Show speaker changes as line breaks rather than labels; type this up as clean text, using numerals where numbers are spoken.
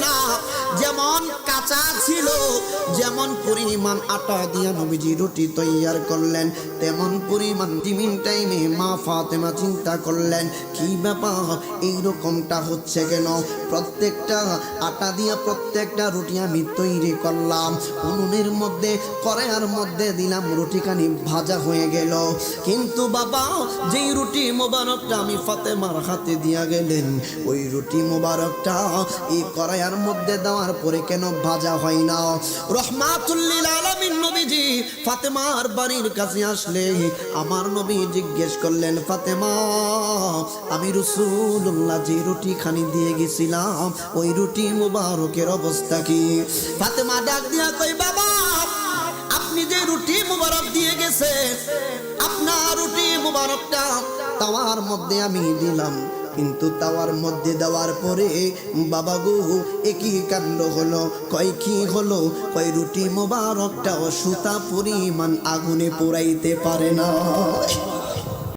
না, যেমন কাঁচা ছিল, যেমন পরিমাণ আটা দিয়া নবীজি রুটি তৈয়ার করলেন, তেমন পরিমাণ টিফিন টাইমে মা ফাতেমা চিন্তা করলেন কি ব্যাপার, এইরকমটা হচ্ছে কেন? প্রত্যেকটা আটা দিয়া প্রত্যেকটা রুটি আমি তৈরি করলাম, উনুনের মধ্যে কড়াইয়ের মধ্যে দিলাম, রুটিখানি ভাজা হয়ে গেল, কিন্তু বাবা যেই রুটি মোবারকটা আমি ফাতেমার হাতে দিয়া গেলেন, ওই রুটি মোবারকটা এই কড়াইয়ের মধ্যে দেওয়ার পরে কেন ভাজা হয় না? রহমাতুল লিল আলামিন নবীজি ফাতেমার বাড়ির কাছে আসলে আমার নবী জিজ্ঞেস করলেন, ফাতেমা আমি রাসূলুল্লাহ যে রুটি খানি দিয়ে গেছিলাম ওই রুটি মোবারকের অবস্থা কি? ফাতেমা ডাক দিয়া কই, বাবা আপনি যে রুটি মোবারক দিয়ে গেছে, আপনার রুটি মোবারকটা তাওয়ার মধ্যে আমি দিলাম, কিন্তু তাওয়ার মধ্যে দেওয়ার পরে বাবা গো একই কাণ্ড হলো। কয় কি হলো? কয় রুটি মোবারকটাও সুতা পরিমাণ আগুনে পুড়াইতে পারে না।